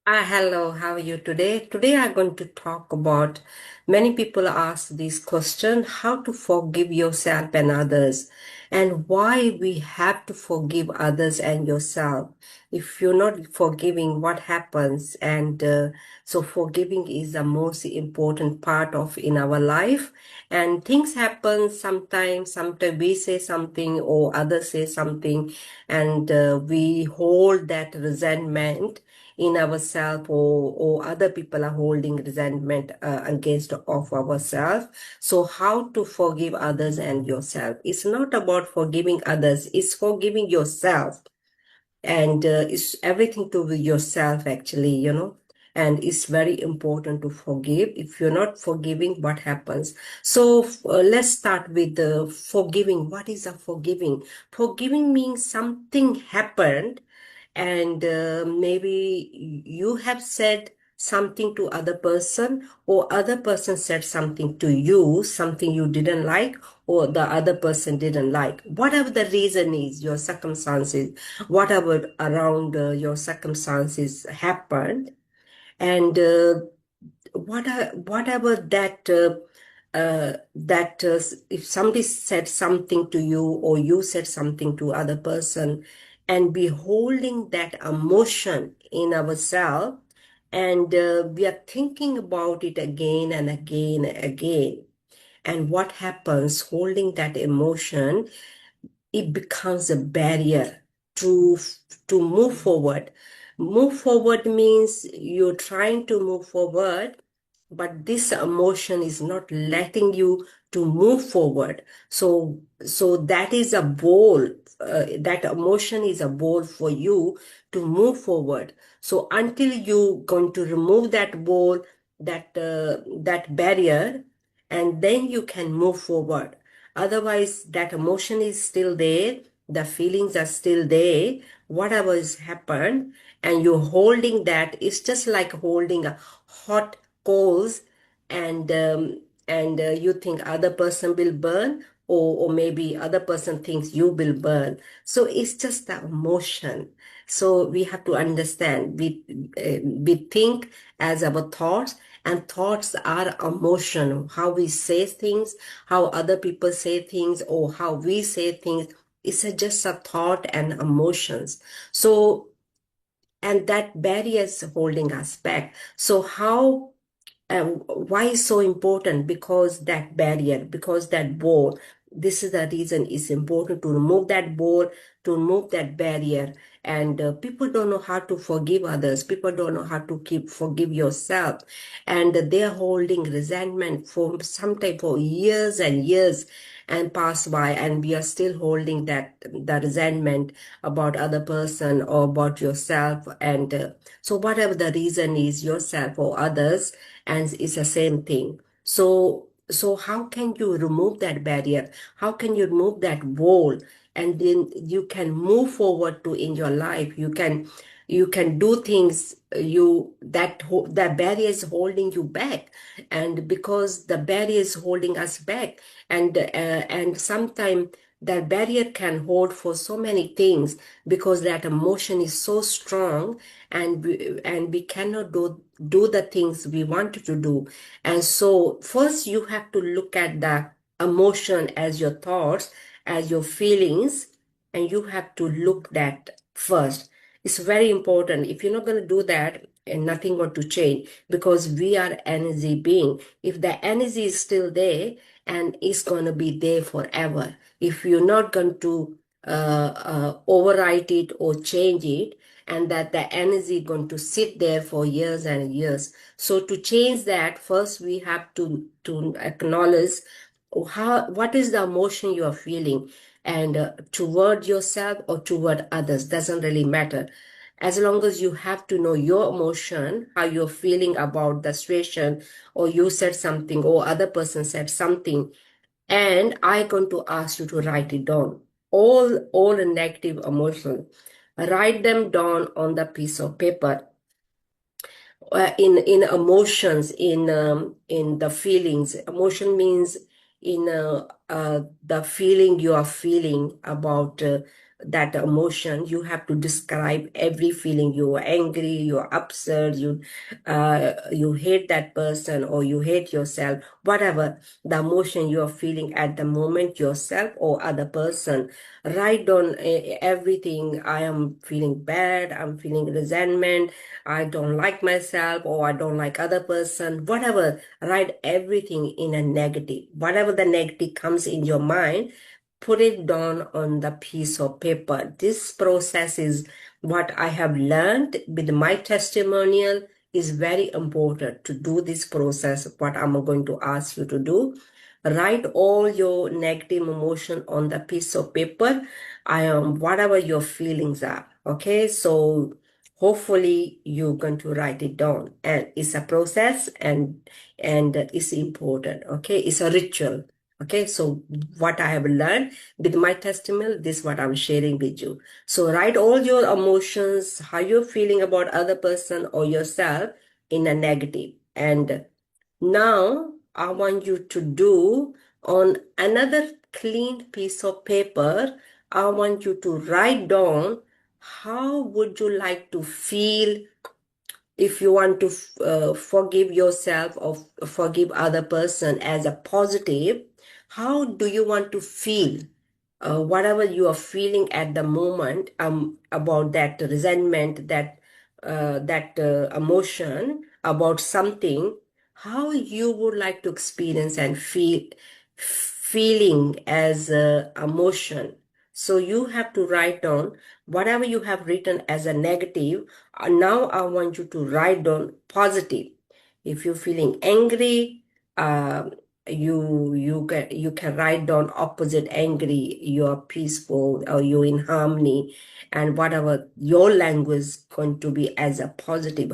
Hello, how are you today? Today I'm going to talk about many people ask this question, how to forgive yourself and others, and why we have to forgive others and yourself. If you're not forgiving, what happens? So forgiving is the most important part of in our life. And things happen sometimes we say something or others say something, and we hold that resentment in ourselves, or other people are holding resentment against of ourselves. So how to forgive others and yourself? It's not about forgiving others, it's forgiving yourself. And it's everything to do with yourself, actually. And it's very important to forgive. If you're not forgiving, what happens? So let's start with the forgiving. What is a forgiving? Forgiving means something happened, and maybe you have said something to other person, or other person said something to you, something you didn't like, or the other person didn't like. Whatever the reason is, your circumstances, whatever around your circumstances happened, and whatever that if somebody said something to you, or you said something to other person, and be holding that emotion in ourselves, and we are thinking about it again and again and again. And what happens, holding that emotion, it becomes a barrier to to move forward. Move forward means you're trying to move forward, but this emotion is not letting you to move forward. So that is a ball. That emotion is a ball for you to move forward. So until you going to remove that ball, that barrier, and then you can move forward. Otherwise, that emotion is still there, the feelings are still there, whatever has happened, and you're holding that. It's just like holding a hot coals, and you think other person will burn, or maybe other person thinks you will burn. So it's just the emotion. So we have to understand, we think as our thoughts, and thoughts are emotion. How we say things, how other people say things, or how we say things, it's just a thought and emotions. So, and that barrier is holding us back. So how why is so important? Because that barrier, because that ball, this is the reason it's important to remove that ball, to remove that barrier. And people don't know how to forgive others, people don't know how to keep forgive yourself, and they're holding resentment for some type of years and years, and pass by, and we are still holding the resentment about other person or about yourself. And so whatever the reason is, yourself or others, and it's the same thing. So how can you remove that barrier? How can you remove that wall? And then you can move forward to in your life. You can do things. That barrier is holding you back, and because the barrier is holding us back, and sometimes that barrier can hold for so many things, because that emotion is so strong, and we cannot do the things we wanted to do. And so first you have to look at the emotion as your thoughts, as your feelings, and you have to look that first. It's very important. If you're not going to do that, and nothing going to change, because we are energy being. If the energy is still there, and it's going to be there forever, if you're not going to overwrite it or change it, and that the energy going to sit there for years and years. So to change that, first we have to acknowledge what is the emotion you are feeling, and toward yourself or toward others, doesn't really matter. As long as you have to know your emotion, how you're feeling about the situation, or you said something, or other person said something, and I'm going to ask you to write it down. All the negative emotions, write them down on the piece of paper. In emotions, in the feelings. Emotion means in the feeling you are feeling about that emotion, you have to describe every feeling. You're angry, you're upset, you hate that person, or you hate yourself, whatever the emotion you are feeling at the moment, yourself or other person. Write down everything. I am feeling bad, I'm feeling resentment, I don't like myself, or I don't like other person, whatever. Write everything in a negative. Whatever the negative comes in your mind, put it down on the piece of paper. This process is what I have learned with my testimonial. Is very important to do this process, what I'm going to ask you to do. Write all your negative emotion on the piece of paper. I am whatever your feelings are. Okay, so hopefully you're going to write it down, and it's a process, and it's important. Okay, it's a ritual. Okay, so what I have learned with my testimony, this is what I'm sharing with you. So write all your emotions, how you're feeling about other person or yourself in a negative. And now I want you to do on another clean piece of paper, I want you to write down how would you like to feel if you want to forgive yourself or forgive other person as a positive. How do you want to feel? Whatever you are feeling at the moment, about that resentment, that emotion about something, how you would like to experience and feeling as emotion. So you have to write down whatever you have written as a negative. Now I want you to write down positive. If you're feeling angry, uh, you can write down opposite angry, you're peaceful or you're in harmony, and whatever your language is going to be as a positive.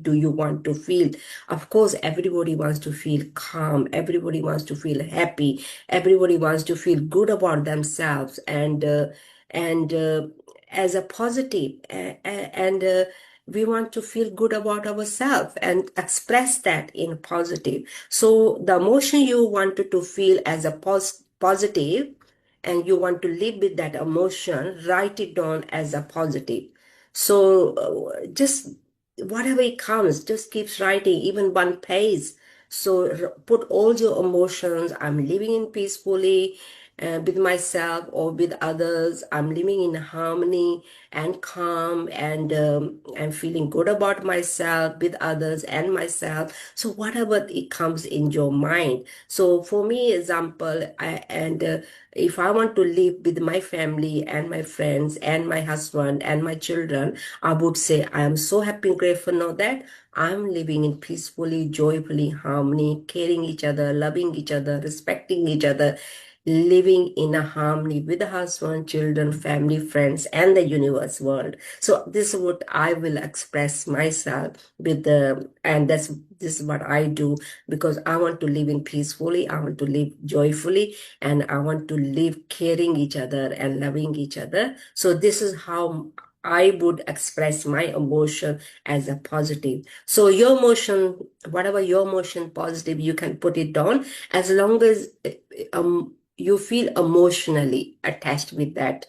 Do you want to feel? Of course, everybody wants to feel calm, everybody wants to feel happy, everybody wants to feel good about themselves, and as a positive, and we want to feel good about ourselves and express that in positive. So the emotion you wanted to feel as a positive, and you want to live with that emotion, write it down as a positive. So just whatever it comes, just keeps writing, even one page. So put all your emotions. I'm living in peacefully with myself or with others. I'm living in harmony and calm, and feeling good about myself, with others and myself. So whatever it comes in your mind. So for me, example, if I want to live with my family and my friends and my husband and my children, I would say I am so happy and grateful now that I'm living in peacefully, joyfully, harmony, caring each other, loving each other, respecting each other, living in a harmony with the husband, children, family, friends, and the universe world. So this is what I will express myself with and this is what I do, because I want to live in peacefully, I want to live joyfully, and I want to live caring each other and loving each other. So this is how I would express my emotion as a positive. So your emotion, whatever your emotion positive, you can put it down, as long as you feel emotionally attached with that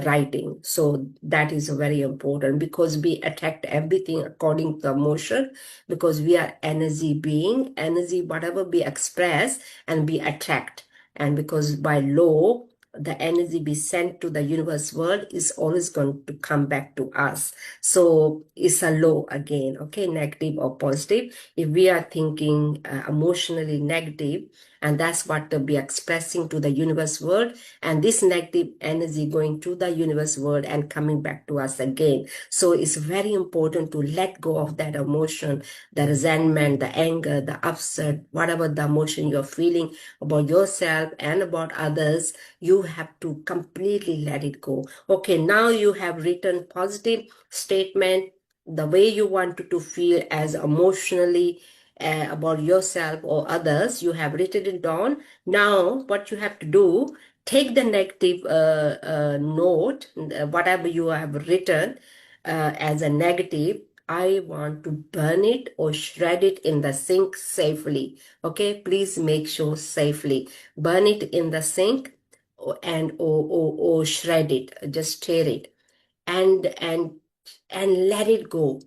writing. So that is very important, because we attract everything according to emotion, because we are energy being. Energy, whatever we express and we attract. And because by law, the energy we send to the universe world is always going to come back to us. So it's a law again, okay, negative or positive. If we are thinking emotionally negative, and that's what we are expressing to the universe world, and this negative energy going to the universe world and coming back to us again. So it's very important to let go of that emotion, the resentment, the anger, the upset, whatever the emotion you're feeling about yourself and about others. You have to completely let it go. Okay, now you have written positive statement, the way you wanted to feel as emotionally about yourself or others. You have written it down. Now what you have to do, take the negative note, whatever you have written as a negative. I want to burn it or shred it in the sink safely. Okay, please make sure safely. Burn it in the sink, or shred it, just tear it, and let it go.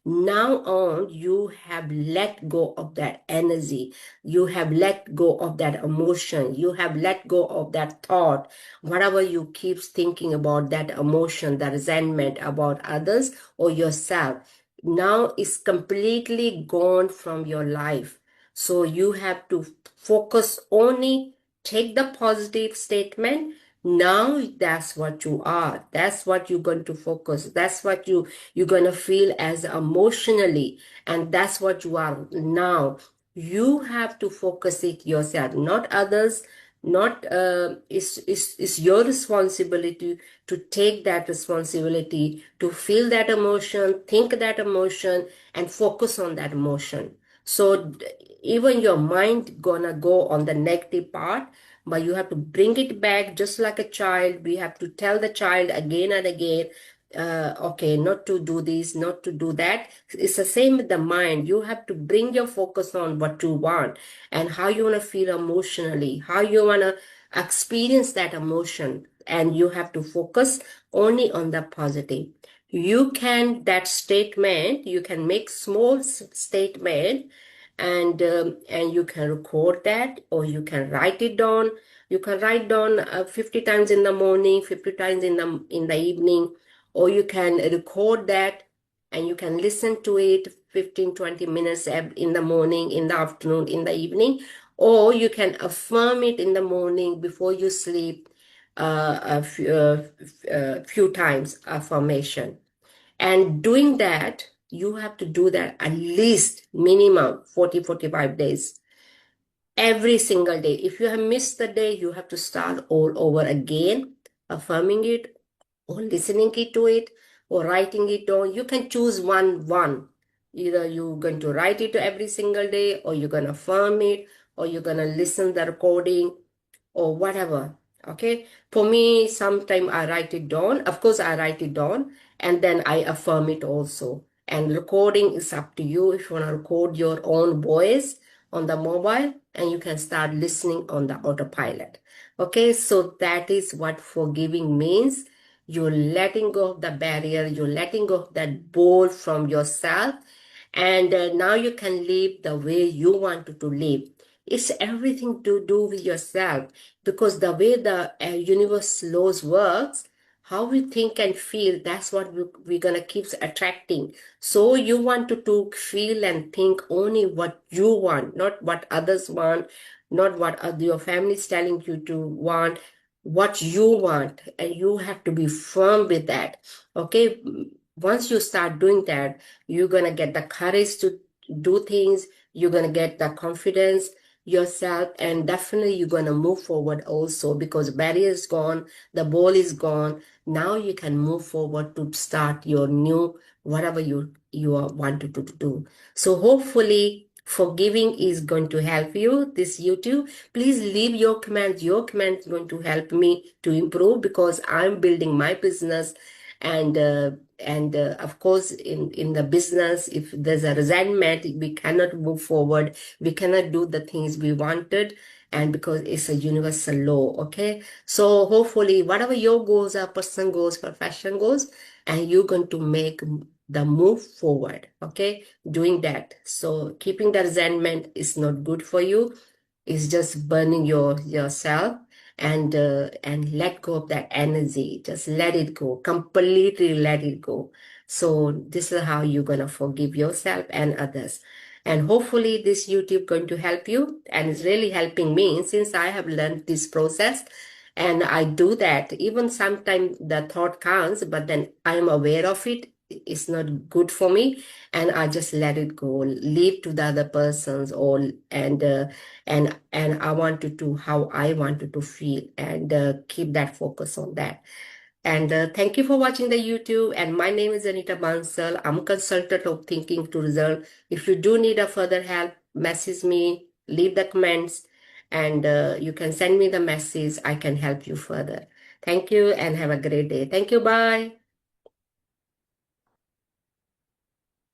Now on, you have let go of that energy. You have let go of that emotion. You have let go of that thought. Whatever you keep thinking about that emotion, the resentment about others or yourself, now is completely gone from your life. So you have to focus only, take the positive statement. Now that's what you are. That's what you're going to focus. That's what you're going to feel as emotionally, and that's what you are now. You have to focus it yourself, not others. Not it's your responsibility to take that responsibility, to feel that emotion, think that emotion, and focus on that emotion. So even your mind gonna go on the negative part, but you have to bring it back just like a child. We have to tell the child again and again, okay, not to do this, not to do that. It's the same with the mind. You have to bring your focus on what you want and how you want to feel emotionally, how you want to experience that emotion. And you have to focus only on the positive. You can, that statement, you can make small statement, and you can record that, or you can write it down. You can write down 50 times in the morning, 50 times in the evening, or you can record that and you can listen to it 15-20 minutes in the morning, in the afternoon, in the evening, or you can affirm it in the morning before you sleep, a few times affirmation. And doing that, you have to do that at least minimum 40-45 days, every single day. If you have missed the day, you have to start all over again, affirming it, or listening it to it, or writing it down. You can choose one. Either you're going to write it every single day, or you're going to affirm it, or you're going to listen the recording, or whatever. Okay. For me, sometimes I write it down. Of course, I write it down and then I affirm it also. And recording is up to you. If you want to record your own voice on the mobile, and you can start listening on the autopilot. Okay. So that is what forgiving means. You're letting go of the barrier. You're letting go of that ball from yourself. And now you can live the way you wanted to live. It's everything to do with yourself, because the way the universe laws works, how we think and feel, that's what we're going to keep attracting. So you want to feel and think only what you want, not what others want, not what your family is telling you to want, what you want. And you have to be firm with that. Okay. Once you start doing that, you're going to get the courage to do things. You're going to get the confidence yourself, and definitely you're going to move forward also, because barrier is gone, the ball is gone. Now you can move forward to start your new whatever you are wanted to do. So hopefully forgiving is going to help you, this YouTube. Please leave your comments. Your comments going to help me to improve, because I'm building my business. And of course, in the business, if there's a resentment, we cannot move forward. We cannot do the things we wanted, and because it's a universal law. Okay. So hopefully whatever your goals are, personal goals, profession goals, and you're going to make the move forward. Okay. Doing that. So keeping the resentment is not good for you. It's just burning yourself. And let go of that energy. Just let it go. Completely let it go. So this is how you're gonna forgive yourself and others. And hopefully this YouTube going to help you, and it's really helping me since I have learned this process. And I do that. Even sometimes the thought comes, but then I'm aware of it. It's not good for me, and I just let it go, leave to the other persons, or and I wanted to how I wanted to feel, and keep that focus on that. And thank you for watching the YouTube. And my name is Anita Bansal. I'm a consultant of Thinking to Result. If you do need a further help, message me, leave the comments, and you can send me the message. I can help you further. Thank you and have a great day. Thank you. Bye.